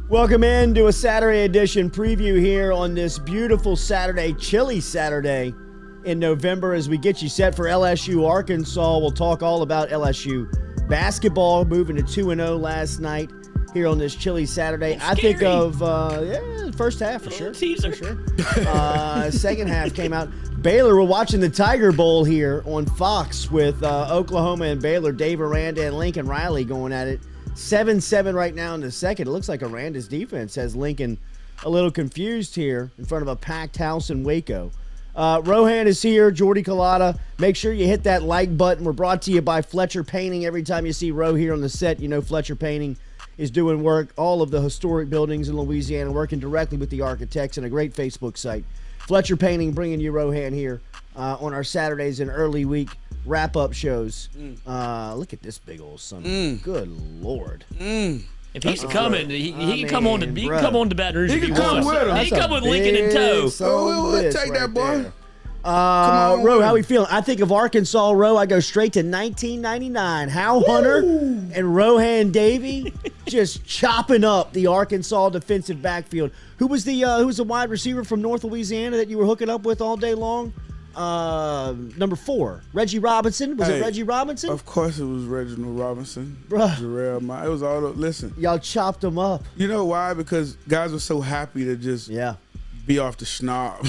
Welcome in to a Saturday edition preview here on this beautiful Saturday, chilly Saturday in November as we get you set for LSU Arkansas. We'll talk all about LSU basketball moving to 2-0 last night here on this chilly Saturday. I think of first half for sure. Teaser. For sure. Second half came out. Baylor, we're watching the Tiger Bowl here on Fox with Oklahoma and Baylor. Dave Aranda and Lincoln Riley going at it. 7-7 right now in the second. It looks like Aranda's defense has Lincoln a little confused here in front of a packed house in Waco. Rohan is here, Jordy Culotta. Make sure you hit that like button. We're brought to you by Fletcher Painting. Every time you see Ro here on the set, you know Fletcher Painting is doing work. All of the historic buildings in Louisiana, working directly with the architects, and a great Facebook site. Fletcher Painting bringing you Rohan here on our Saturdays and early week wrap-up shows. Look at this big old son. Good Lord. If he's coming, he can come on to Baton Rouge. He can come with him. He can come with Lincoln in tow. We'll take that, boy. Ro, how we feeling? I think of Arkansas, Ro, I go straight to 1999. Hal Hunter and Rohan Davey just chopping up the Arkansas defensive backfield. Who was the wide receiver from North Louisiana that you were hooking up with all day long? Number 4, Reggie Robinson. Was it Reggie Robinson? Of course it was Reginald Robinson. Bruh. Jarrell, it was all, listen. Y'all chopped them up. You know why? Because guys were so happy to just be off the schnob.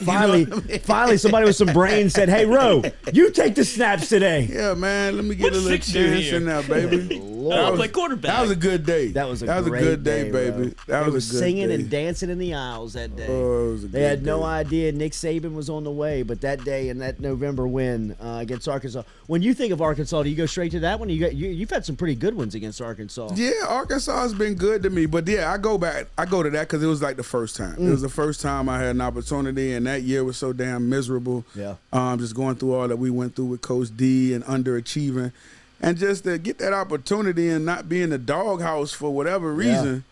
Finally, somebody with some brains said, "Hey, Ro, you take the snaps today." Yeah, man. Let me get a little chance in there, baby. I'll play quarterback. That was a good day. That was a great good day, baby. That they was a good singing day. and dancing in the aisles that day. Oh, it was a they good had no day. idea Nick Saban was on the way, but that day and that November win against Arkansas. When you think of Arkansas, do you go straight to that one? You've had some pretty good ones against Arkansas. Yeah, Arkansas has been good to me, but yeah, I go to that because it was like the first time. It was the first time I had an opportunity, and that year was so damn miserable. Yeah, just going through all that we went through with Coach D and underachieving, and just to get that opportunity and not be in the doghouse for whatever reason.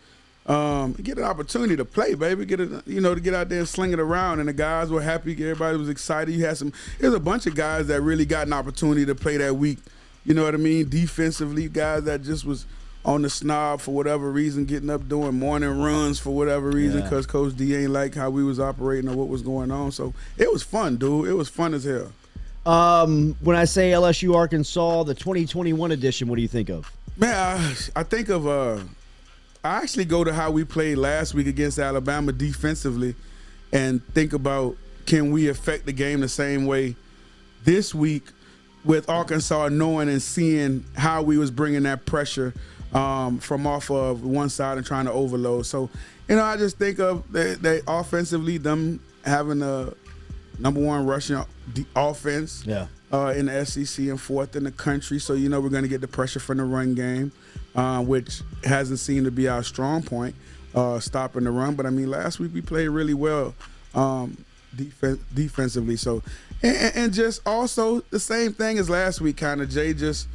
Get an opportunity to play, baby. To get out there and sling it around, and the guys were happy. Everybody was excited. There's a bunch of guys that really got an opportunity to play that week. You know what I mean? Defensively, guys that just was on the snob for whatever reason, getting up doing morning runs for whatever reason because Coach D ain't like how we was operating or what was going on. So it was fun, dude. It was fun as hell. When I say LSU Arkansas, the 2021 edition, what do you think of? Man, I think of I actually go to how we played last week against Alabama defensively and think about, can we affect the game the same way this week with Arkansas, knowing and seeing how we was bringing that pressure from off of one side and trying to overload. So, I just think of they offensively, them having a number 1 rushing offense in the SEC and 4th in the country. So, we're going to get the pressure from the run game, which hasn't seemed to be our strong point, stopping the run. But, last week we played really well defensively. So, and just also the same thing as last week, kind of, Jay, just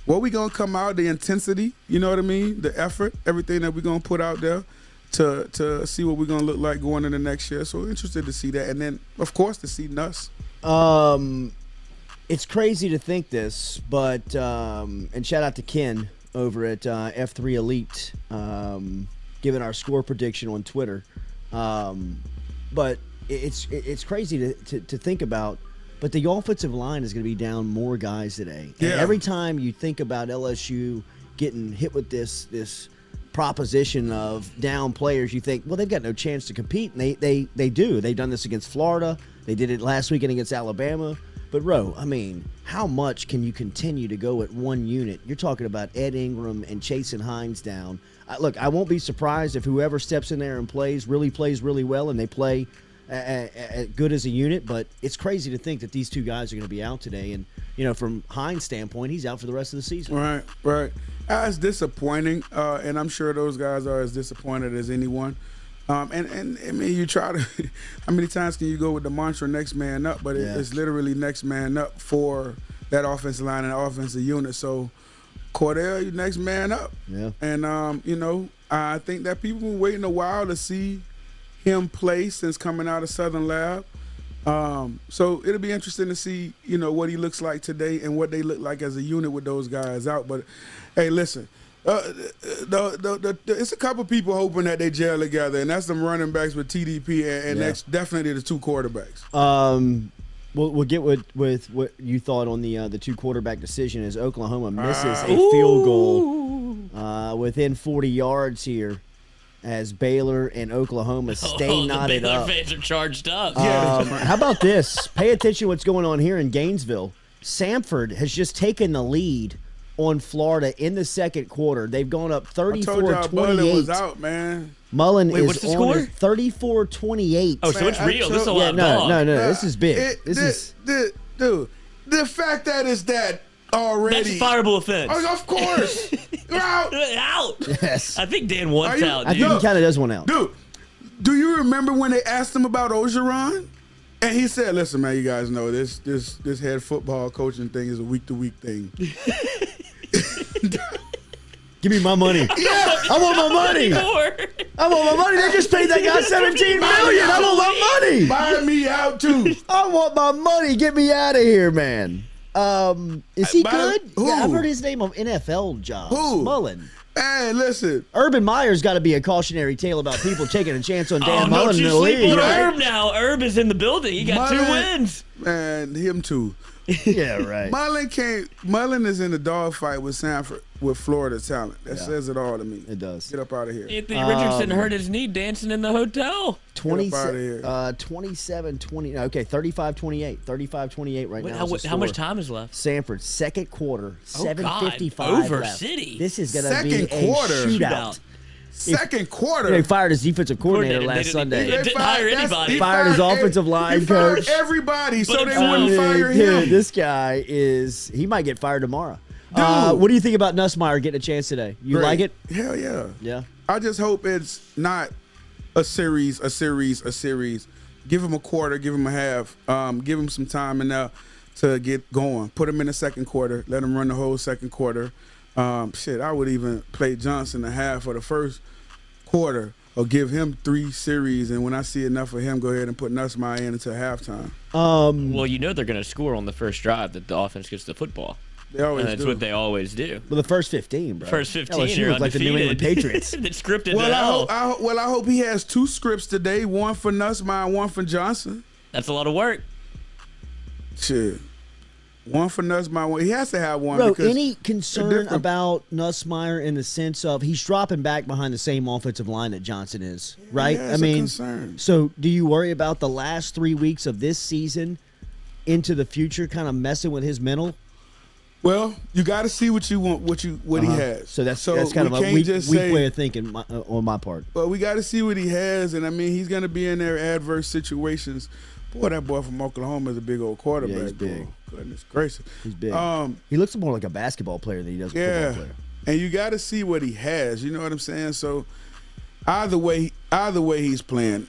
what we going to come out, the intensity, you know what I mean, the effort, everything that we're going to put out there to see what we're going to look like going into next year. So interested to see that. And then, of course, to see Nuss. It's crazy to think this, but and shout out to Ken over at F3 Elite, giving our score prediction on Twitter. But it's crazy to think about. But the offensive line is going to be down more guys today. And every time you think about LSU getting hit with this proposition of down players, you think, well, they've got no chance to compete. And they do. They've done this against Florida. They did it last weekend against Alabama. But, Ro, how much can you continue to go at one unit? You're talking about Ed Ingram and Chasen Hines down. Look, I won't be surprised if whoever steps in there and plays really well, and they play good as a unit. But it's crazy to think that these two guys are going to be out today. And, from Hines' standpoint, he's out for the rest of the season. Right. It's disappointing, and I'm sure those guys are as disappointed as anyone. You try to, how many times can you go with the mantra next man up? But it's literally next man up for that offensive line and offensive unit. So, Cordell, you next man up. Yeah. And, I think that people were waiting a while to see him play since coming out of Southern Lab. So it'll be interesting to see, what he looks like today and what they look like as a unit with those guys out. But, hey, listen, It's a couple people hoping that they gel together, and that's them running backs with TDP, and that's definitely the two quarterbacks. We'll get with what you thought on the two quarterback decision as Oklahoma misses a field goal within 40 yards here as Baylor and Oklahoma stay knotted Baylor up. fans are charged up. How about this? Pay attention to what's going on here in Gainesville. Samford has just taken the lead on Florida in the second quarter. They've gone up 34-28. Mullen was out, man. Mullen what's the score? 34-28. Oh, so it's real. This is a lot of no. This is big. Dude, the fact that it's that already. That's a fireable offense. Oh, of course. You're out. Out. Yes. I think Dan wants out, I dude. think he kind of does one out. Dude, do you remember when they asked him about Orgeron? And he said, "Listen, man, you guys know this head football coaching thing is a week-to-week thing." Give me my money. Yeah, I want my money. I want my money. They just paid that guy $17 million. I want my money. Buy me out too. I want my money. Get me out of here, man. Is he good? Who? Yeah, I've heard his name on NFL jobs. Who? Mullen. Hey, listen. Urban Meyer's got to be a cautionary tale about people taking a chance on Dan Mullen in the sleep league. on Right? Herb now. Herb is in the building. He got 2 wins. Man, him too. Yeah, right. Mullen is in the dogfight with Samford with Florida talent. That says it all to me. It does. Get up out of here. Anthony Richardson hurt his knee dancing in the hotel. 27-20. Okay, 35-28. 35-28 right now. How much time is left? Samford, second quarter, 7:55 over left. City. This is going to Second be a quarter. shootout. Second quarter. They fired his defensive coordinator They last Sunday. didn't hire anybody. He fired his offensive line coach. He fired everybody, so But they wouldn't fire him. Dude, this guy he might get fired tomorrow. What do you think about Nussmeier getting a chance today? You Great. like it? Hell yeah. Yeah. I just hope it's not a series. Give him a quarter, give him a half, give him some time in there to get going. Put him in the second quarter, let him run the whole second quarter. I would even play Johnson a half for the first quarter or give him 3 series, and when I see enough of him, go ahead and put Nussmeier in until halftime. Well, you know they're going to score on the first drive that the offense gets the football. They always That's do. what they always do. Well, the first 15, bro. First 15 LSU are was like the New England Patriots. That's scripted Well, to hell. I hope he has 2 scripts today, one for Nussmeier, one for Johnson. That's a lot of work. Shit. One for Nussmeier. He has to have one. Bro, because any concern about Nussmeier in the sense of he's dropping back behind the same offensive line that Johnson is, right? Yeah, it's a concern. So do you worry about the last 3 weeks of this season into the future kind of messing with his mental? Well, you got to see what you want, what he has. So that's kind of a weak way of thinking on my part. Well, we got to see what he has, and I mean, he's going to be in their adverse situations. Boy, that boy from Oklahoma is a big old quarterback. Yeah, he's big. Boy. Goodness gracious. He's big. He looks more like a basketball player than he does a football player. And you got to see what he has. You know what I'm saying? So either way he's playing,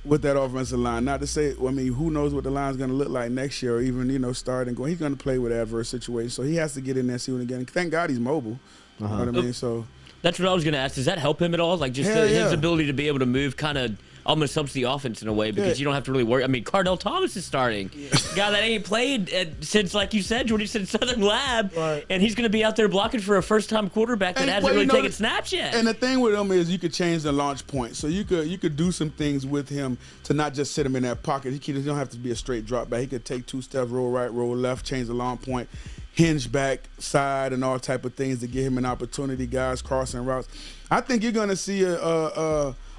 with that offensive line. Not to say, who knows what the line's going to look like next year or even, start and go. He's going to play with adverse situations. So he has to get in there and see what he gets. Thank God he's mobile. You know what I mean? So that's what I was going to ask. Does that help him at all? Like just his ability to be able to move kind of almost helps the offense in a way because you don't have to really worry. I mean, Cardell Thomas is starting. Guy that ain't played since, like you said, Jordy said, Southern Lab. Right. And he's going to be out there blocking for a first-time quarterback that hasn't really taken snaps yet. And the thing with him is you could change the launch point. So you could do some things with him to not just sit him in that pocket. He don't have to be a straight drop back. He could take 2 steps, roll right, roll left, change the launch point, hinge back, side, and all type of things to give him an opportunity, guys crossing routes. I think you're going to see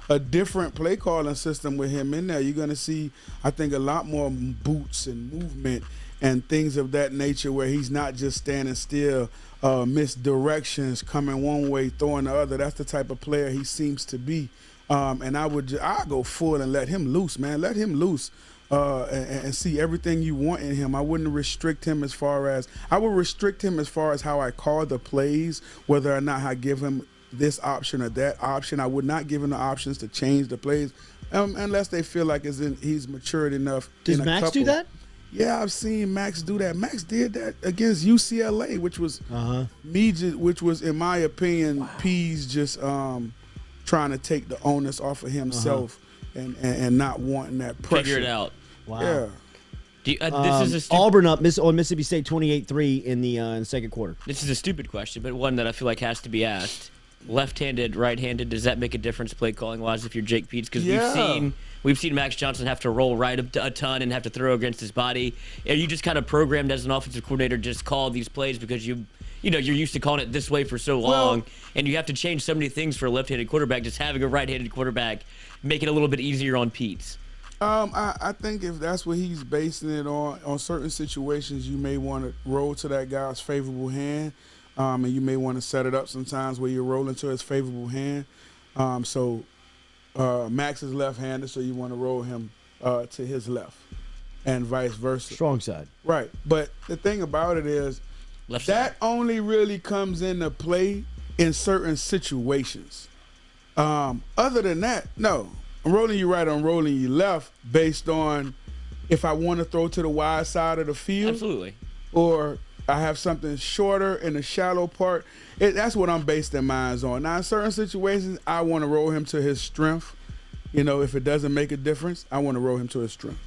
a different play calling system with him in there. You're going to see, I think, a lot more boots and movement and things of that nature where he's not just standing still, misdirections, coming one way, throwing the other. That's the type of player he seems to be. And I'd go full and let him loose, man. Let him loose and see everything you want in him. I wouldn't restrict him as far as how I call the plays, whether or not I give him this option or that option. I would not give him the options to change the plays unless they feel like he's matured enough. Does Max do that? Yeah, I've seen Max do that. Max did that against UCLA, which was which was, in my opinion, P's just trying to take the onus off of himself and not wanting that pressure. Figure it out. Wow. Yeah. This is a Auburn up on Mississippi State 28-3 in the second quarter. This is a stupid question, but one that I feel like has to be asked. Left-handed, right-handed, does that make a difference play calling wise if you're Jake Peets? Because we've seen Max Johnson have to roll right a ton and have to throw against his body. Are you just kind of programmed as an offensive coordinator just call these plays because you're used to calling it this way for so long, and you have to change so many things for a left-handed quarterback? Just having a right-handed quarterback make it a little bit easier on Peets. I think if that's what he's basing it on certain situations, you may want to roll to that guy's favorable hand. And you may want to set it up sometimes where you're rolling to his favorable hand. So Max is left-handed, so you want to roll him to his left and vice versa. Strong side. Right. But the thing about it is that only really comes into play in certain situations. Other than that, no. I'm rolling you right, I'm rolling you left based on if I want to throw to the wide side of the field. Absolutely. Or I have something shorter in the shallow part. That's what I'm basing mine on. Now, in certain situations, I want to roll him to his strength. If it doesn't make a difference, I want to roll him to his strength.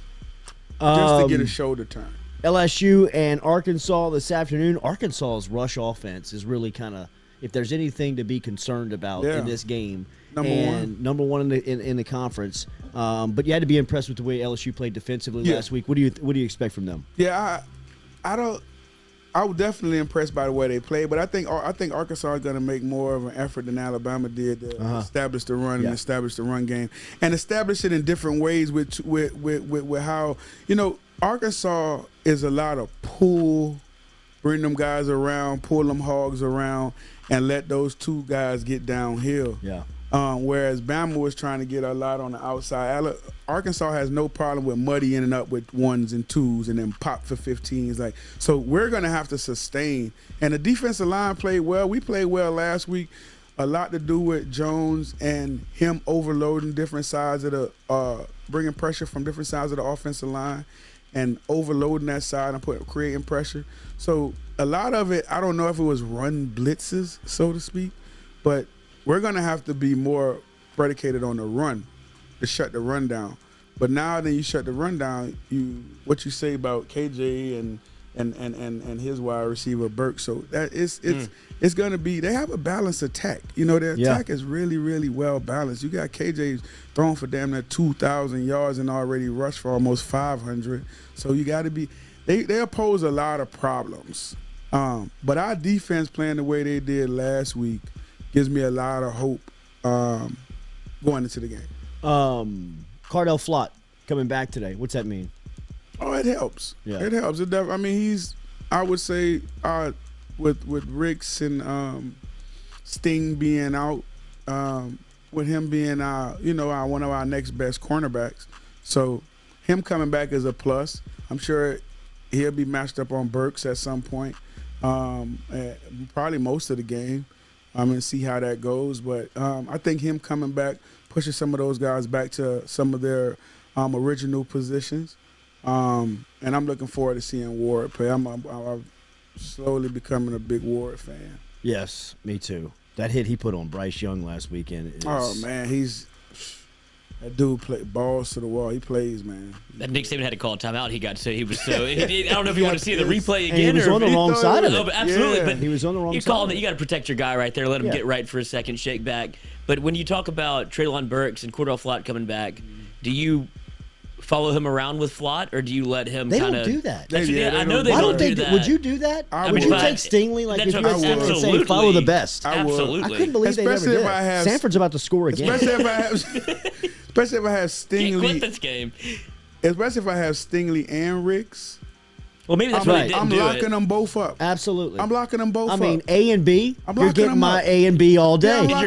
Just to get a shoulder turn. LSU and Arkansas this afternoon. Arkansas's rush offense is really kind of, if there's anything to be concerned about in this game, number one in the conference. But you had to be impressed with the way LSU played defensively last week. What do you expect from them? Yeah, I was definitely impressed by the way they played, but I think Arkansas is going to make more of an effort than Alabama did to establish the run and establish the run game, and establish it in different ways with how Arkansas is a lot of pull, bring them guys around, pull them hogs around, and let those two guys get downhill. Yeah. Whereas Bama was trying to get a lot on the outside. Arkansas has no problem with muddying up with ones and twos and then pop for 15s. So we're going to have to sustain. And the defensive line played well. We played well last week. A lot to do with Jones and him overloading different sides of the bringing pressure from different sides of the offensive line and overloading that side and creating pressure. So a lot of it, I don't know if it was run blitzes, so to speak, but we're going to have to be more predicated on the run to shut the run down. But now that you shut the run down, what you say about KJ and his wide receiver Burke, so that it's going to be, they have a balanced attack. Their attack is really, really well balanced. You got KJ throwing for damn near 2,000 yards and already rushed for almost 500. So you got to be, they pose a lot of problems. But our defense playing the way they did last week gives me a lot of hope going into the game. Cardell Flott coming back today. What's that mean? Oh, it helps. Yeah. It helps. I would say with Ricks and Sting being out, with him being one of our next best cornerbacks. So him coming back is a plus. I'm sure he'll be matched up on Burks at some point, probably most of the game. And see how that goes. But I think him coming back pushes some of those guys back to some of their original positions. And I'm looking forward to seeing Ward play. I'm slowly becoming a big Ward fan. Yes, me too. That hit he put on Bryce Young last weekend is... Oh, man, that dude play balls to the wall. He plays, man. That Nick Saban had to call a timeout. I don't know if you want to see the replay again. And he was on the wrong side of it. Absolutely, but he was on the wrong side. You got to protect your guy right there. Let him get right for a second, shake back. But when you talk about Treylon Burks and Cordell Flott coming back, do you follow him around with Flott, or do you let him kind of... They don't do that. I know they don't do that. Would you do that? Would you take Stingley like if you had Stingley and say, follow the best? Absolutely. I couldn't believe they never did. Samford's about to score again. Especially if I have Stingley. Quit this game. Especially if I have Stingley and Ricks. Well, maybe that's why I'm locking them both up. Absolutely. I'm locking them both up. I mean, A and B, you're getting my up. A and B all day. Yeah,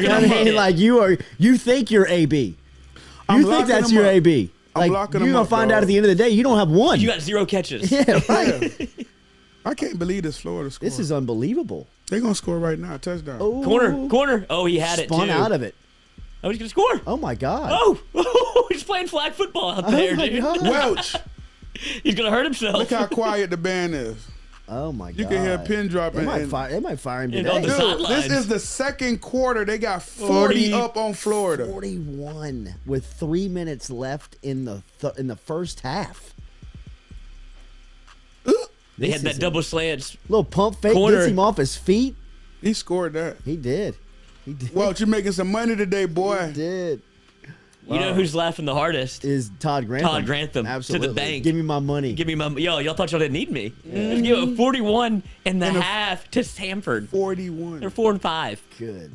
you think you're AB. You think that's your AB. Like, you're going to find out at the end of the day, you don't have one. You got 0 catches. Yeah, right. I can't believe this Florida score. This is unbelievable. They're going to score right now. Touchdown. Oh, corner. Oh, he had it, too. Spun out of it. Oh, he's going to score. Oh, my God. Oh, he's playing flag football out there, dude. God. Welch. He's going to hurt himself. Look how quiet the band is. Oh, my God. You can hear a pin dropping. They might fire him today. On the Dude, sidelines. this is the second quarter. They got 40 up on Florida. 41 with 3 minutes left in the first half. They had that double slants. Little pump fake Corner. gets him off his feet. He scored that. He did. He did. Well, you're making some money today, boy. He did. You know who's laughing the hardest? Is Todd Grantham. Todd Grantham. Absolutely. To the bank. Give me my money. Give me my... Yo, y'all thought y'all didn't need me. Let's give it 41 and a half to Samford. 41. They're 4 and 5. Good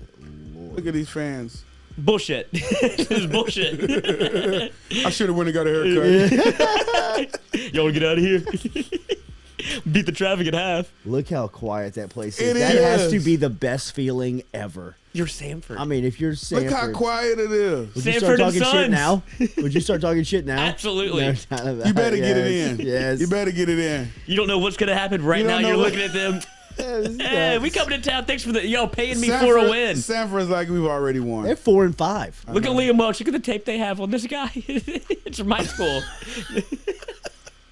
Lord. Look at these fans. Bullshit. This is bullshit. I should have went and got a haircut. Y'all want to get out of here? Beat the traffic in half. Look how quiet that place It is. That has to is. be the best feeling ever. You're Samford. I mean, if you're Samford, Look how quiet it is. would you Samford start and talking shit Sons. now? Would you start talking shit now? Absolutely. No doubt about You better it. get it Yes, in. Yes. You better get it in. You don't know what's going to happen right You now. don't know You're what- looking at them. Yes, Hey, we coming to town. Thanks for paying me for a win. Sanford's like we've already won. They're 4 and 5. Look at Liam Welch. Look at the tape they have on this guy. It's from high school.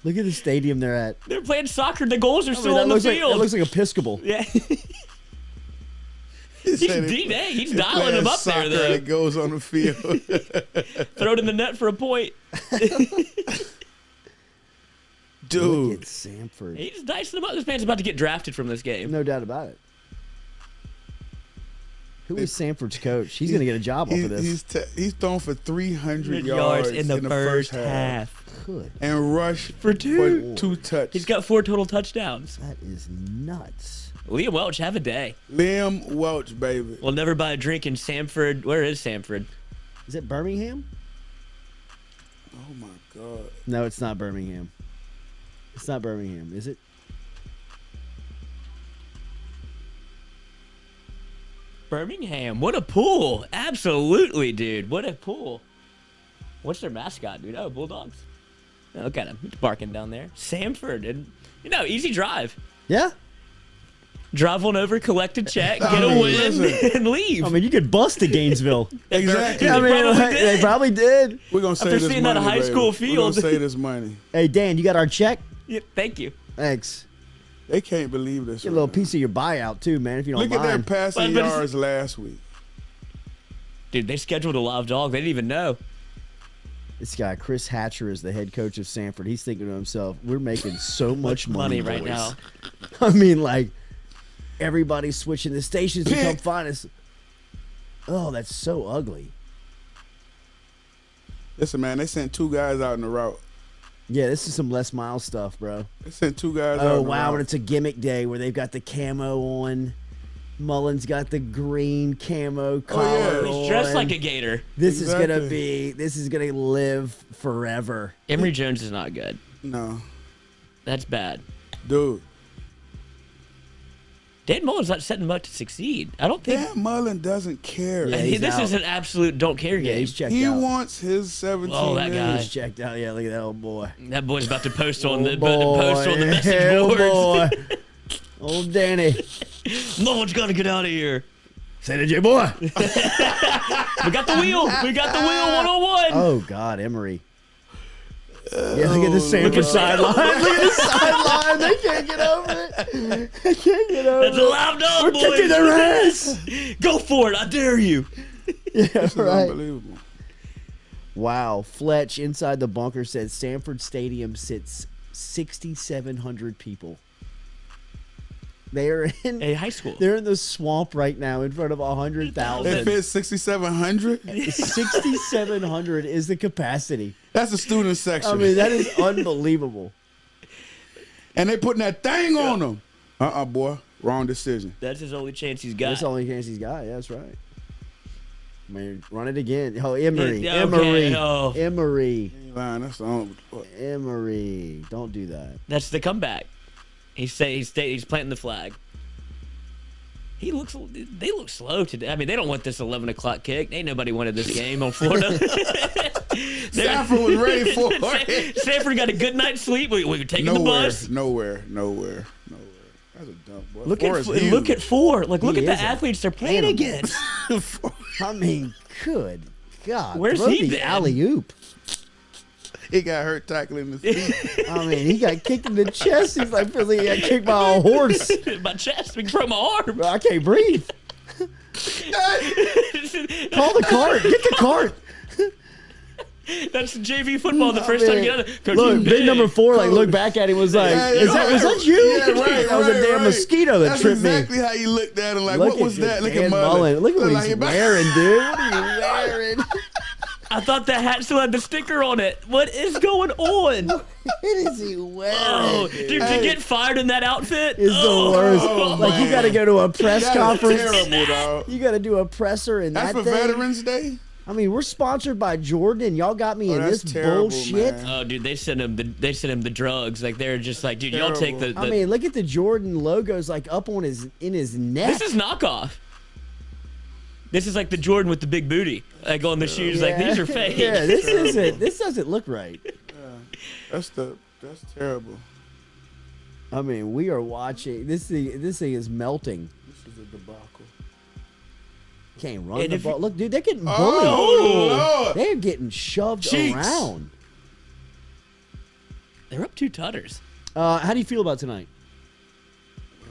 Look at the stadium they're at. They're playing soccer. The goals are I mean, still that on the looks like, field. that looks like Episcopal. Yeah. He He's said D-Day. He's they're dialing playing him up soccer there, and though. it goes on the field. Throw it in the net for a point. Dude. Look at Samford. He's dicing him up. This man's about to get drafted from this game. No doubt about it. Who is Samford's coach? He's going to get a job off of this. He's thrown for 300 yards yards in the first half. Good. and rushed For two. For 2 touchdowns. He's got 4 total touchdowns. That is nuts. Liam Welch, have a day. Liam Welch, baby. We'll never buy a drink in Samford. Where is Samford? Is it Birmingham? Oh my God. No, it's not Birmingham. It's not Birmingham, is it? Birmingham. What a pool. Absolutely, dude. What a pool. What's their mascot, dude? Oh, Bulldogs. Oh, look at him. He's barking down there. Samford. And, easy drive. Yeah. Drive on over, collect a check, I get a mean, win, listen. and leave. I mean, you could bust to Gainesville. Exactly. I mean, probably did. they probably did. We're going to save After this seeing money, that high baby. school We're field. going to save this money. Hey, Dan, you got our check? Yeah, thank you. Thanks. They can't believe this. Get a little piece of your buyout, too, man, if you don't Look at their mind. passing But it's- yards last week. Dude, they scheduled a live dog. They didn't even know. This guy, Chris Hatcher, is the head coach of Samford. He's thinking to himself, we're making so much money right boys." now. I mean, like, everybody's switching the stations to come find us. Oh, that's so ugly. Listen, man, they sent 2 guys out in the route. Yeah, this is some Les Miles stuff, bro. They sent 2 guys out Oh, in the wow, route. and it's a gimmick day where they've got the camo on. Mullen's got the green camo collar yeah. He's dressed on. like a gator. This is Exactly. gonna live forever. Emory Jones is not good. No. That's bad. Dude. Dan Mullen's not setting him up to succeed. I don't think. Dan Mullen doesn't care. Yeah, I he's mean, this out. is an absolute don't care Yeah, game. he's checked He out. wants his 17 Oh, that guy. He's checked out. Yeah, look at that old boy. That boy's about to post on the Old post on the boy. message Yeah, old boards. boy. Old Danny. Mullen's got to get out of here. Say the J boy. We got the wheel. We got the wheel 101. Oh God, Emory. Yeah, look at the Sanford Look at sideline. Look at the sideline. They can't get over it. They can't get over That's a it. live dog, We're kicking boys. their ass. Go for it. I dare you. Yeah, This is right. unbelievable. Wow. Fletch inside the bunker says Sanford Stadium sits 6,700 people. They are in Hey, high school. They're in the swamp right now in front of 100,000. It fits 6,700. 6,700 is the capacity. That's the student section. I mean, that is unbelievable. and they putting that thing on them. Boy. Wrong decision. That's his only chance he's got. That's the only chance he's got. Yeah, that's right. I mean, run it again. Oh, Emory. Yeah, Emory. okay, oh. Emory. Ain't lying. That's the only. Emory. Don't do that. That's the comeback. He's planting the flag. They look slow today. I mean, they don't want this 11 o'clock kick. Ain't nobody wanted this game on Florida. Sanford was ready for it. Sanford got a good night's sleep. We were taking the Nowhere. bus. Nowhere. That's a dump, boy. Look Four is at four. Like, look He at the is an athletes they're playing animal. against. I mean, good God. Where's Throw he the been? alley-oop. He got hurt tackling the feet. I mean, he got kicked in the chest. He's like, feels like he got kicked by a horse. My chest. We broke my arm. Bro, I can't breathe. Call the cart. Get the cart. That's JV football. The first time you get it. Look, big number 4, like, look back at him, was like, was that you? Yeah, right, that was a damn mosquito that tripped me. That's exactly how you looked at him. Like, what was that? Look at Mullen. Look at what he's wearing, dude. What are you wearing? I thought that hat still had the sticker on it. What is going on? What is he wearing? Oh, dude, to get fired in that outfit is the worst. Like, you got to go to a press conference. Terrible, dog. You got to do a presser and that's that for thing. Veterans Day. I mean, we're sponsored by Jordan. Y'all got me in this terrible, bullshit. Man. Oh, dude, they sent him the drugs. Like, they're just like, dude, y'all take the. I mean, look at the Jordan logos like up on in his neck. This is knockoff. This is like the Jordan with the big booty, like on the shoes. Like, these are fake. Yeah, this doesn't look right. That's terrible. I mean, we are watching this thing is melting. This is a debacle. Can't run the ball. Look, dude, they're getting bullied. Oh, Lord. They're getting shoved around. They're up 2 tutters. How do you feel about tonight?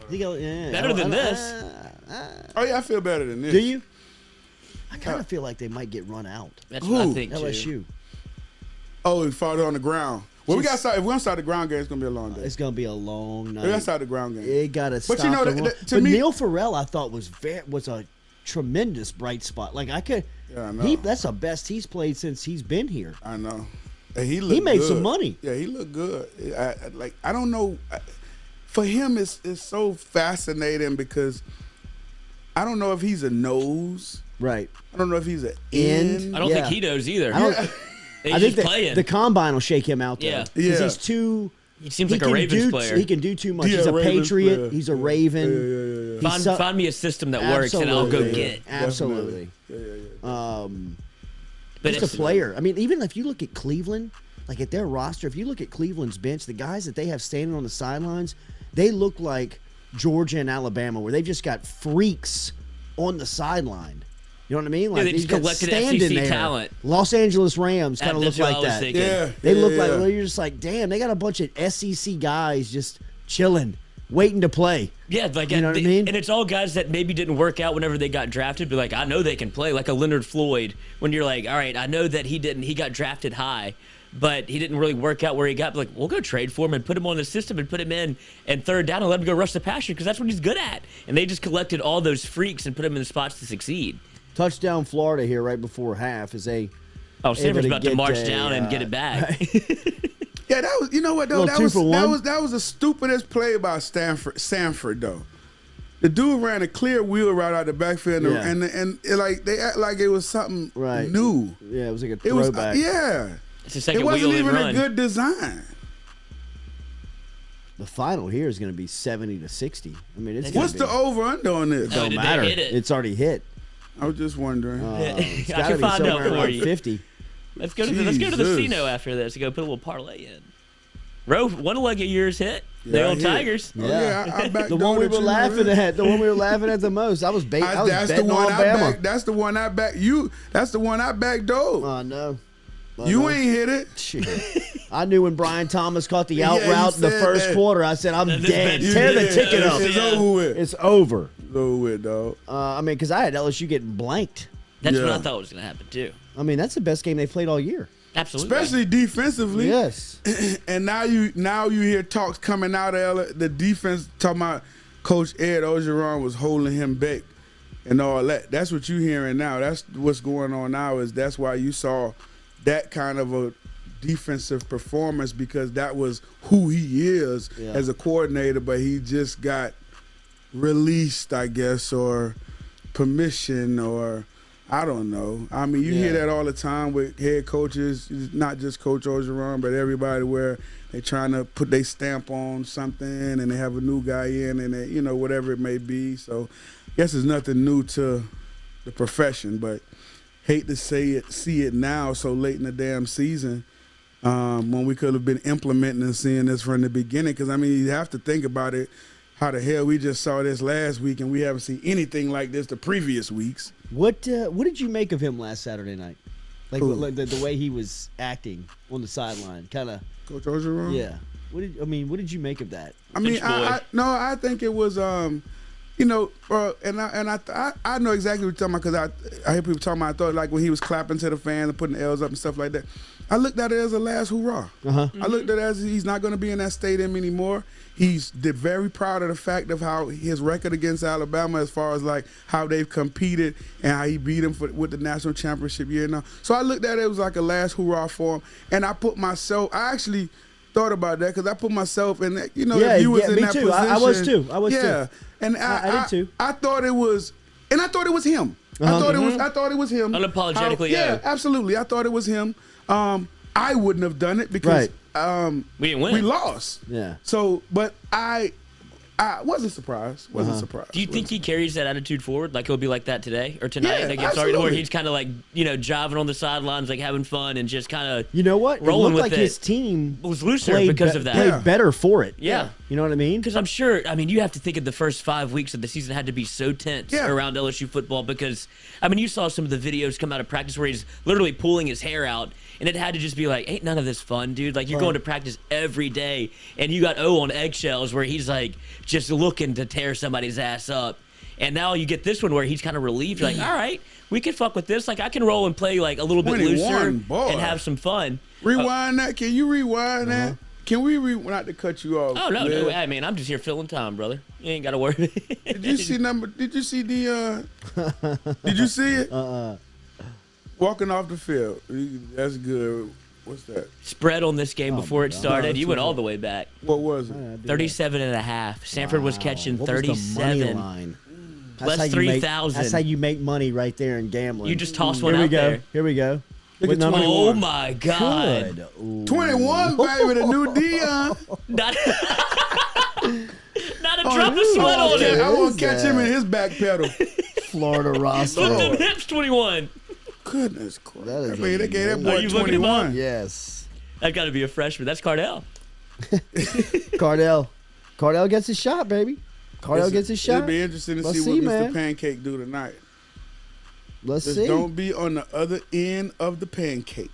Better than this. Oh yeah, I feel better than this. Do you? I kind of feel like they might get run out. That's what I think too. LSU. Oh, it farther on the ground. Well, we got start. If we don't start the ground game, it's gonna be a long day. It's gonna be a long night. We got to start the ground game. It got to stop. But you know, but Neil Farrell, I thought was a tremendous bright spot. Like I could. Yeah, I know. That's the best he's played since he's been here. I know. And he made good. some money. Yeah, he looked good. I don't know. For him, it's so fascinating because I don't know if he's a nose. Right. I don't know if he's an end. I don't think he knows either. I think the combine will shake him out there. Yeah. Because he's too. He seems like a Ravens player. He can do too much. Yeah, He's a Ravens Patriot. player. He's a Raven. Find me a system that works and I'll go get. Absolutely. Yeah. But it's a player. I mean, even if you look at Cleveland, like at their roster, if you look at Cleveland's bench, the guys that they have standing on the sidelines, they look like Georgia and Alabama, where they've just got freaks on the sideline. You know what I mean? Like they just collected SEC talent. Los Angeles Rams kind of look like that. Yeah, they look like, well, you're just like, damn, they got a bunch of SEC guys just chilling, waiting to play. Yeah, like you know what I mean? And it's all guys that maybe didn't work out whenever they got drafted, but like, I know they can play. Like a Leonard Floyd, when you're like, all right, I know that he got drafted high, but he didn't really work out where he got. But like, we'll go trade for him and put him on the system and put him in and third down and let him go rush the pasture because that's what he's good at. And they just collected all those freaks and put him in the spots to succeed. Touchdown Florida here right before half as they. Oh, Samford's about to march down and get it back. Yeah, that was. You know what though? That was the stupidest play by Samford though. The dude ran a clear wheel route out the backfield, and like they act like it was something new. Yeah, it was like a throwback. It's the second it wasn't wheel even run. a good design. The final here is going to be 70-60. I mean, it's what's the over under on this? It don't matter. It's already hit. I was just wondering. It's I can find out for you. 50. Let's go to the casino after this and go put a little parlay in. Roe, one leg of yours hit. The old Tigers. Yeah, I the one we were laughing at. The one we were laughing at the most. I was betting on Bama. That's the one I backed. That's the one I backed. Oh no. You ain't hit it. Shit. I knew when Brian Thomas caught the out route in the first quarter, I said, I'm dead. Tear the ticket up. It's over with. It's over. It's over with, dog. I mean, because I had LSU getting blanked. That's what I thought was going to happen, too. I mean, that's the best game they played all year. Absolutely. Especially defensively. Yes. And now you hear talks coming out of the defense talking about Coach Ed Orgeron was holding him back and all that. That's what you're hearing now. That's what's going on now that's why you saw that kind of a defensive performance because that was who he is as a coordinator, but he just got released, I guess, or permission or I don't know. I mean, you hear that all the time with head coaches, not just Coach Orgeron, but everybody where they're trying to put their stamp on something and they have a new guy in and they, whatever it may be. So I guess it's nothing new to the profession, but hate to see it now so late in the damn season when we could have been implementing and seeing this from the beginning. Because, I mean, you have to think about it. How the hell we just saw this last week and we haven't seen anything like this the previous weeks. What did you make of him last Saturday night? Like the way he was acting on the sideline, kind of. Coach Orgeron? Yeah. What did you make of that? I mean, I think it was you know, and I know exactly what you're talking about because I hear people talking about. I thought like when he was clapping to the fans and putting the L's up and stuff like that. I looked at it as a last hurrah. I looked at it as he's not going to be in that stadium anymore. He's very proud of the fact of how his record against Alabama, as far as like how they've competed and how he beat them with the national championship year now. So I looked at it as like a last hurrah for him, and I actually thought about that because I put myself in that. You know, if you was in that position, I was too. And I did too. I thought it was him. I thought it was him. Unapologetically, yeah, absolutely. I thought it was him. I wouldn't have done it because we didn't win. We lost. Yeah. So, but I wasn't surprised. Surprised. Do you think he carries that attitude forward? Like he'll be like that today or tonight Yeah, against Arkansas, where absolutely. he's kind of like, you know, jiving on the sidelines, like having fun and just kind of, You know what? rolling it looked with like it. his team Was looser played because of that. Played Yeah. better for it. Yeah. You know what I mean? Because I'm sure, I mean, you have to think of the first 5 weeks of the season had to be so tense Yeah. around LSU football because, I mean, you saw some of the videos come out of practice where he's literally pulling his hair out, and it had to just be like, ain't none of this fun, dude. Like, you're going to practice every day, and you got O on eggshells where he's, like, just looking to tear somebody's ass up. And now you get this one where he's kind of relieved. You're like, all right, we can fuck with this. Like, I can roll and play, like, a little bit 21, looser boy. and have some fun. Rewind that. Can you rewind that? Can we not to cut you off? Oh, no, Liz? no. I mean, I'm just here filling time, brother. You ain't got to worry. Did you see the? Did you see it? Walking off the field. That's good. What's that? Spread on this game before it started. No, You went all the way back. What was it? 37.5. Samford was catching What was the money 37. line? Plus how you 3,000. That's how you make money right there in gambling. You just toss one Here we out go. there. Here we go. Look What at number? 21. Oh my God. Good. Ooh. 21, baby, the new Dion. Not, not a drop of sweat on I him. want to catch him in his back pedal. Florida roster. Look them hips, 21. Goodness Christ. That is I mean, they gave that Are boy you looking him up? 21. Yes. That got to be a freshman. That's Cardell. Cardell gets his shot, baby. Cardell gets his shot. It'll be interesting to Let's see what Mr. man. Pancake do tonight. Let's Just see. don't be on the other end of the pancake.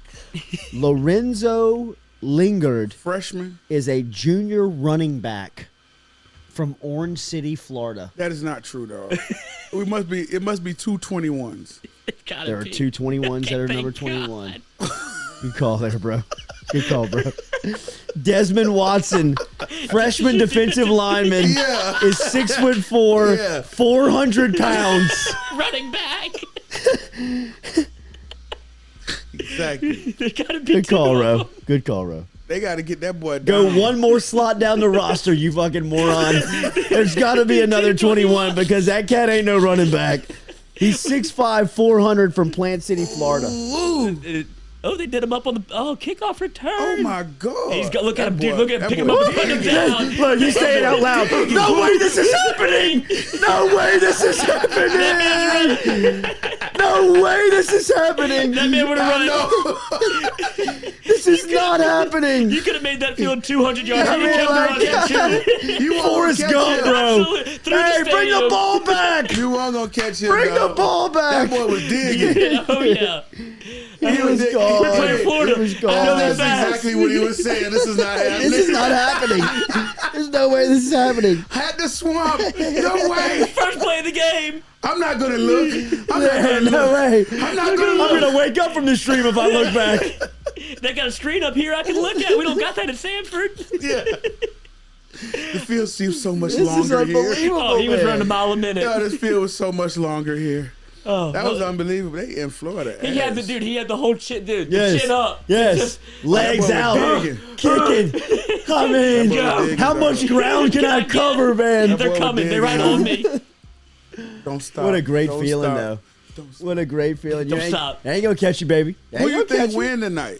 Lorenzo Lingard Freshman, is a junior running back from Orange City, Florida. that is not true, dog. It must be two 21s. It's gotta There are be. two 21s that are Thank number God. 21. Good call there, bro. Good call, bro. Desmond Watson, freshman defensive lineman, Yeah. is 6'4", Yeah. 400 pounds. Running back. Exactly. There got to be Good two call, of Ro. them. Good call, Ro. They got to get that boy Go down. one more slot down the roster, you fucking moron. There's got to be another 21 because that cat ain't no running back. He's 6'5", 400 from Plant City, Florida. Ooh. Oh, they did him up on the kickoff return. Oh my God. He's got, look at him, That dude. boy- Look at him. that Pick him boy up and put him big. down. Look, he's saying out loud, no way this is happening! No way this is happening! No way this is happening! That man would have run it. This is not happening! You could have made that field 200 yards. I You mean, kept like, running too. You Forrest won't Gump, catch him. bro. Absolutely. Through Hey, the bring the stadium. ball back! You weren't going to catch him, Bring the dog. ball That back! boy was digging. Oh, yeah. He was We're gone. We're playing Florida. He was I know gone. That's fast. exactly what he was saying. This is not happening. This is not happening. There's no way this is happening. Had the swamp. No way. First play of the game. I'm not going to look. I'm not going to No look. way. I'm not going to I'm look. gonna wake up from this stream if I look back. They got a screen up here I can look at. We don't got that at Samford. Yeah. The field seems so much This is longer here. unbelievable. Oh, he was man. running a mile a minute. Yeah, this field was so much longer here. Oh, That was unbelievable. They in Florida. he had the dude. He had the whole chin, dude. The Yes. chin up. Yes. Just, Legs That boy was out. digging. Kicking. I mean, That boy was how digging, much dog. ground can I cover, man? they're boy coming. was They're right digging. on me. Don't stop. What a great Don't feeling, stop. though. Don't stop. What a great feeling. Don't You ain't, stop. ain't gonna catch you, baby. Ain't Who you gonna think catch you. win tonight?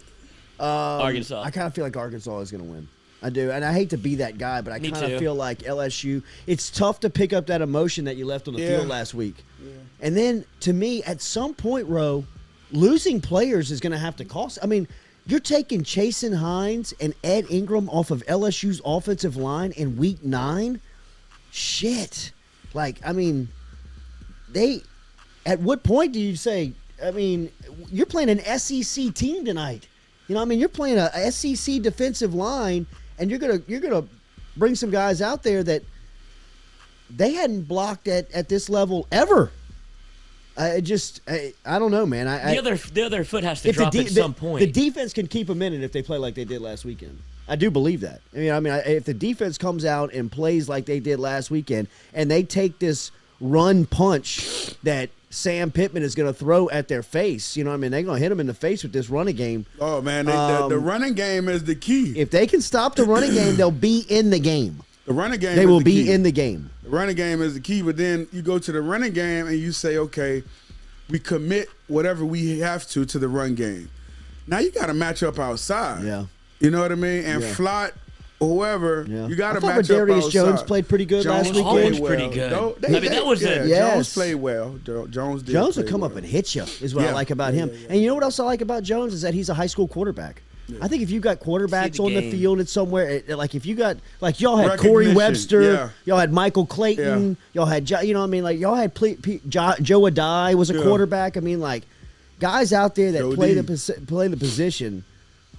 Arkansas. I kind of feel like Arkansas is going to win. I do. And I hate to be that guy, but I Me kind too. of feel like LSU, it's tough to pick up that emotion that you left on the Yeah. field last week. And then, to me, at some point, Ro, losing players is going to have to cost. I mean, you're taking Chasen Hines and Ed Ingram off of LSU's offensive line in week 9? Shit. Like, I mean, at what point do you say, I mean, you're playing an SEC team tonight. You know what I mean? You're playing a SEC defensive line, and you're gonna bring some guys out there that they hadn't blocked at this level ever. I don't know, man. The other foot has to drop at some point. The defense can keep them in it if they play like they did last weekend. I do believe that. If the defense comes out and plays like they did last weekend, and they take this run punch that Sam Pittman is going to throw at their face, they're going to hit them in the face with this running game. Oh man, the running game is the key. If they can stop the running game, they'll be in the game. The running game. They will be in the game. The running game is the key, but then you go to the running game and you say, okay, we commit whatever we have to the run game. Now you got to match up outside. Yeah. You know what I mean? And Flott, whoever, you got to match up outside. Darius Jones played pretty good last weekend. Always pretty good. Jones played well. Jones will come up and hit you, is what I like about him. And you know what else I like about Jones is that he's a high school quarterback. Yeah. I think if you've got quarterbacks on the field and somewhere, like if you got, like y'all had Corey Webster, y'all had Michael Clayton, y'all had, y'all had Joe Adai was a quarterback. I mean, like guys out there that play the position.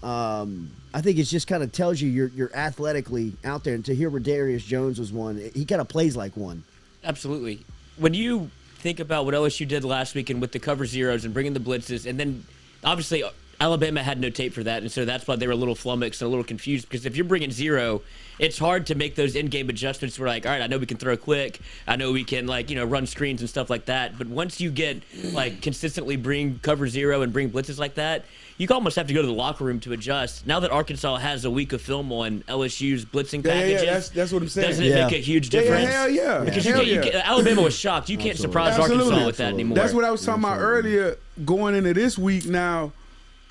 I think it just kind of tells you you're athletically out there. And to hear where Darius Jones was one, he kind of plays like one. Absolutely. When you think about what LSU did last weekend with the cover zeros and bringing the blitzes, and then obviously Alabama had no tape for that, and so that's why they were a little flummoxed and a little confused, because if you're bringing zero, it's hard to make those in-game adjustments where, like, all right, I know we can throw quick, I know we can, like, run screens and stuff like that, but once you get, like, consistently bring cover zero and bring blitzes like that, you almost have to go to the locker room to adjust. Now that Arkansas has a week of film on LSU's blitzing packages, that's what I'm saying. Doesn't it make a huge difference? Hell yeah. Because Alabama was shocked. You can't surprise Arkansas with that anymore. That's what I was talking about earlier, going into this week now.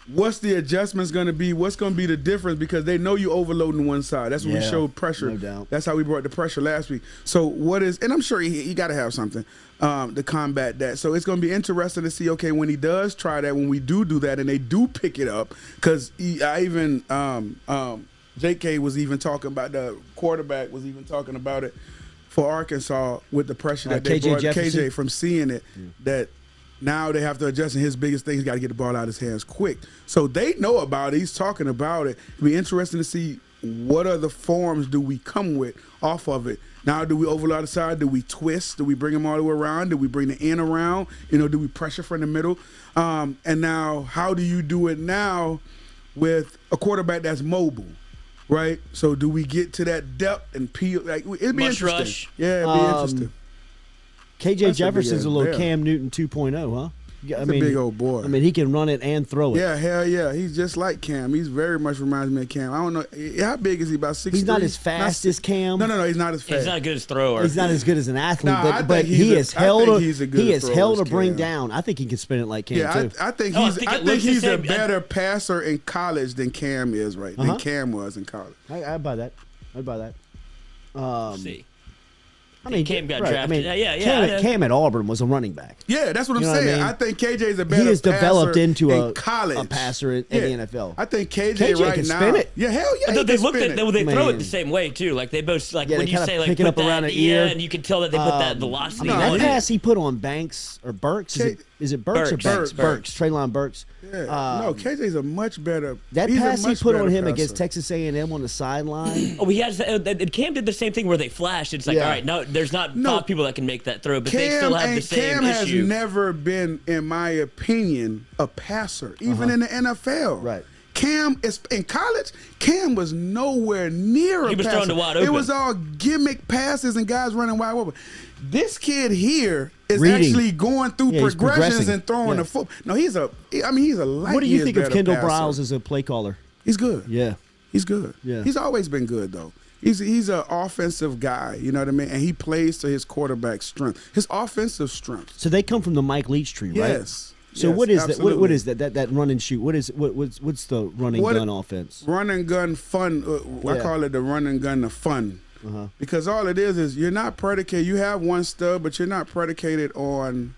What's the adjustments going to be? What's going to be the difference? Because they know you overloading one side. That's when we showed pressure. No doubt. That's how we brought the pressure last week. So what is, and I'm sure he got to have something to combat that. So it's going to be interesting to see, okay, when he does try that, when we do that and they do pick it up, because J.K. was even talking about, the quarterback was even talking about it for Arkansas with the pressure that they brought KJ from seeing it, that now they have to adjust, and his biggest thing, he's got to get the ball out of his hands quick. So they know about it. He's talking about it. It'll be interesting to see what other forms do we come with off of it. Now, do we overload the side? Do we twist? Do we bring him all the way around? Do we bring the end around? Do we pressure from the middle? And now, how do you do it now with a quarterback that's mobile? Right? So do we get to that depth and peel? Like, it'd be interesting. Rush. Yeah, it'd be interesting. KJ Jefferson's a little Cam Newton 2.0, huh? That's a big old boy. I mean, he can run it and throw it. Yeah, hell yeah. He's just like Cam. He's very much reminds me of Cam. I don't know. How big is he? About 6'3"? He's not as fast as Cam. No, he's not as fast. He's not as good as thrower. He's not as good as an athlete, but he is held to bring down. I think he can spin it like Cam, too. I think he's a better passer in college than Cam is than Cam was in college. I'd buy that. See. I mean, Cam got drafted. Cam at Auburn was a running back. Yeah, that's what I'm saying. I think KJ's a better he has developed into a passer in the NFL. I think KJ right can now. Spin it. Yeah, hell yeah. They throw it the same way too. Like they both when you say like pick it up around the ear, and you can tell that they put that velocity. That pass he put on Banks or Burks. Is it Burks or Banks? Burks. Treylon Burks. Yeah. No, KJ's a much better. That pass he put on him against Texas A&M on the sideline. He has. Cam did the same thing where they flashed. It's like, all right, no, there's not 5 people that can make that throw, but they still have the same Cam issue. has never been, in my opinion, a passer, even in the NFL. Right. Cam is in college. Cam was nowhere near a passer. He was throwing the wide open. It was all gimmick passes and guys running wide open. This kid here is actually going through progressions and throwing the football. No, he's a light. What do you think of Kendall Briles Briles as a play caller? He's good. Yeah. He's good. Yeah. He's always been good, though. He's an offensive guy, you know what I mean? And he plays to his quarterback strength, his offensive strength. So they come from the Mike Leach tree, right? Yes. So what is that? What is that run and shoot? What's the run and gun offense? Run and gun fun. I call it the run and gun the fun. Because all it is you're not predicated. You have one stub, but you're not predicated on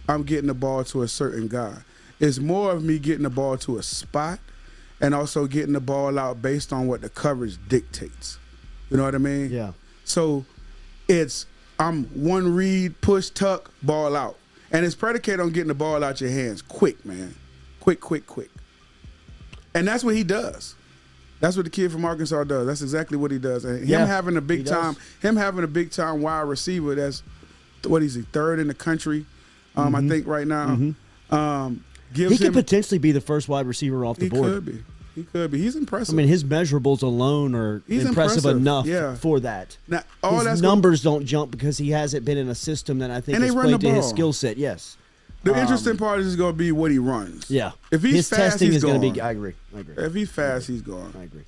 I'm getting the ball to a certain guy. It's more of me getting the ball to a spot and also getting the ball out based on what the coverage dictates. You know what I mean? Yeah. So I'm one read, push, tuck, ball out. And it's predicated on getting the ball out your hands quick, man. Quick. And that's what he does. That's what the kid from Arkansas does. That's exactly what he does. And him having a big time wide receiver. That's what is he, third in the country, I think right now. Gives he could potentially be the first wide receiver off the board. He could be. He's impressive. I mean, his measurables alone are impressive enough for that. Now, his numbers don't jump because he hasn't been in a system that I think has played to his skill set. Yes. The interesting part is going to be what he runs. Yeah. If he's fast, testing he's going gone. to be. I agree. If he's fast, he's gone. I agree.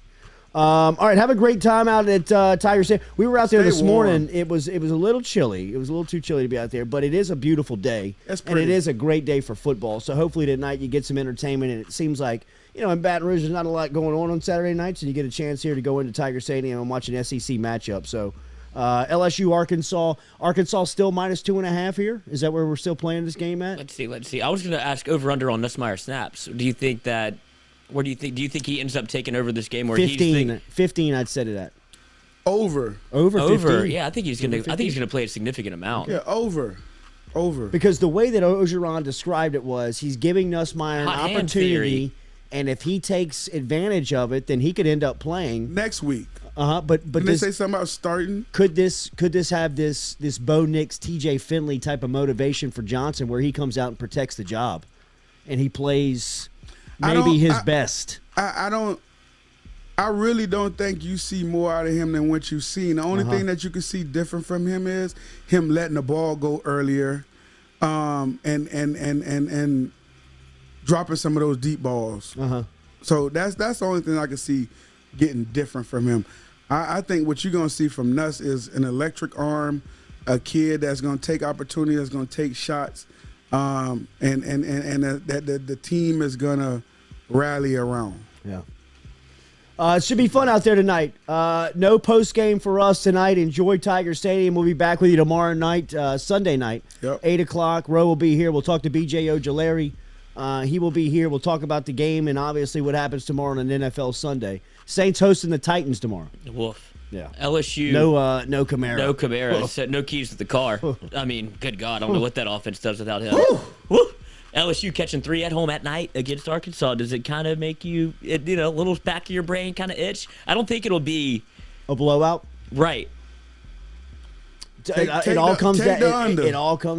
All right, have a great time out at Tiger Stadium. We were out there this morning. It was a little chilly. It was a little too chilly to be out there, but it is a beautiful day, and it is a great day for football. So hopefully tonight you get some entertainment, and it seems like in Baton Rouge there's not a lot going on Saturday nights, and you get a chance here to go into Tiger Stadium and watch an SEC matchup. So LSU, Arkansas still -2.5 here. Is that where we're still playing this game at? Let's see. I was going to ask over/under on Nussmeier snaps. Do you think that? Where do you think? Do you think he ends up taking over this game? Or 15, I'd set it at. Over. 15? Yeah, I think he's going to. I think he's going to play a significant amount. Yeah, over. Because the way that Ogeron described it was he's giving Nussmeier an opportunity, and if he takes advantage of it, then he could end up playing next week. But did they say something about starting? Could this have this Bo Nix, TJ Finley type of motivation for Johnson, where he comes out and protects the job, and he plays maybe his best? I really don't think you see more out of him than what you've seen. The only thing that you can see different from him is him letting the ball go earlier, and dropping some of those deep balls. So that's the only thing I can see getting different from him. I think what you're going to see from Nuss is an electric arm, a kid that's going to take opportunity, that's going to take shots, and the team is going to rally around. Yeah. It should be fun out there tonight. No post game for us tonight. Enjoy Tiger Stadium. We'll be back with you tomorrow night, Sunday night, 8 o'clock. Roe will be here. We'll talk to B.J. Ojulari. He will be here. We'll talk about the game and obviously what happens tomorrow on an NFL Sunday. Saints hosting the Titans tomorrow. Woof. Yeah. LSU. No Camaro. No Camaro. No keys to the car. I mean, good God, I don't know what that offense does without him. Woo. LSU catching 3 at home at night against Arkansas. Does it kind of make you, a little back of your brain kind of itch? I don't think it'll be a blowout. Right. It all comes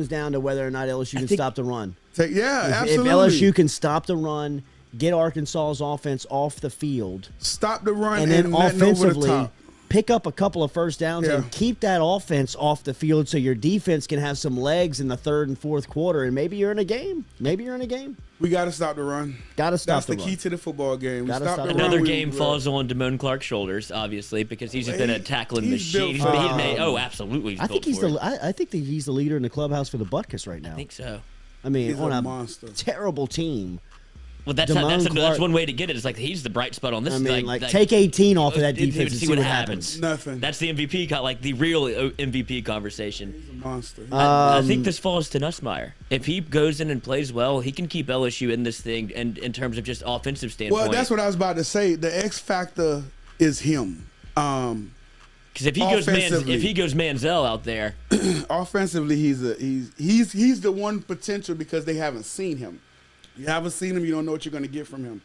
down to whether or not LSU can stop the run. Absolutely. If LSU can stop the run, get Arkansas's offense off the field, stop the run, and then offensively over the top. Pick up a couple of first downs and keep that offense off the field so your defense can have some legs in the third and fourth quarter, and maybe you're in a game. We got to stop the run. That's the key to the football game. Another game falls on Damone Clark's shoulders, obviously, because he's just been a tackling machine. Absolutely. I think he's the leader in the clubhouse for the Butkus right now. I think so. I mean, he's on a monster. Terrible team. Well, that's one way to get it. It's like he's the bright spot on this. I mean, take 18 off of that defense and see what happens. Nothing. That's the MVP, the real MVP conversation. He's a monster. I think this falls to Nussmeier. If he goes in and plays well, he can keep LSU in this thing, and in terms of just offensive standpoint. Well, that's what I was about to say. The X factor is him. Because if he goes Manziel out there, offensively, he's the one potential because they haven't seen him. You haven't seen him, you don't know what you're going to get from him,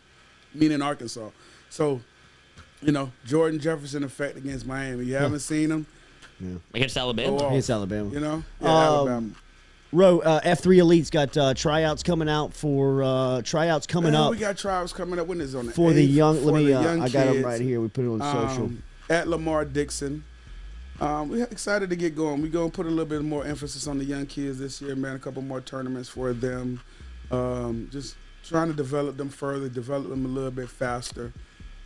meaning Arkansas. So, Jordan Jefferson effect against Miami. You haven't seen him. Yeah. Against Alabama. Against Alabama. Alabama. Roe, F3 Elite's got tryouts coming out for up. We got tryouts coming up. When is it on the for 8th? The young. For I got them right here. We put it on social. At Lamar Dixon. We're excited to get going. We're going to put a little bit more emphasis on the young kids this year, man. A couple more tournaments for them. Just trying to develop them further, develop them a little bit faster.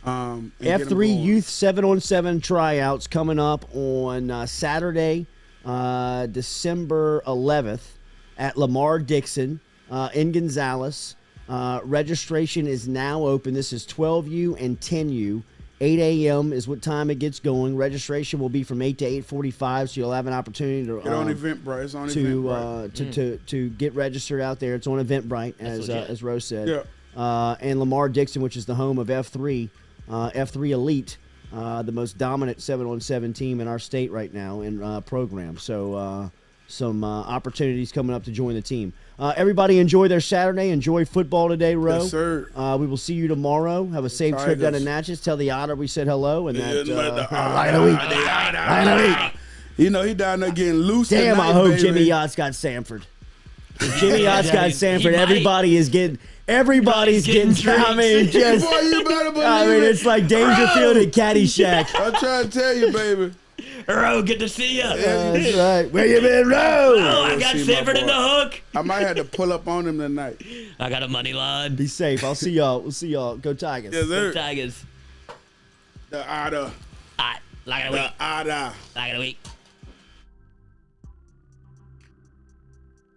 F3 Youth 7-on-7 tryouts coming up on Saturday, December 11th at Lamar Dixon in Gonzales. Registration is now open. This is 12U and 10U. 8 a.m. is what time it gets going. Registration will be from 8 to 8:45, so you'll have an opportunity to get on Eventbrite. It's on Eventbrite. To get registered out there. It's on Eventbrite, as Rose said. Yeah. And Lamar Dixon, which is the home of F3 Elite, the most dominant 7-on-7 team in our state right now in program. So some opportunities coming up to join the team. Everybody enjoy their Saturday. Enjoy football today, Ro. Yes, sir. We will see you tomorrow. Have a safe trip down to Natchez. Tell the Otter we said hello. And that Lion of the Week. Lion of the Week. You know, he down there getting loose. Damn, tonight, I hope baby. Jimmy Yacht's got Samford. If Jimmy Yacht's got Samford, everybody's getting drinks. I mean, just, Boy, you better believe I mean, it's like Dangerfield and Caddyshack. I'm trying to tell you, baby. Ro, good to see you. That's right. Where you been, Ro? Oh, I got see my Samford in boy. the hook. I might have to pull up on him tonight. I got a money line. Be safe. I'll see y'all. We'll see y'all. Go Tigers. Yes, sir. Tigers. The Otter. All right, like a week. The Otter. Like a week.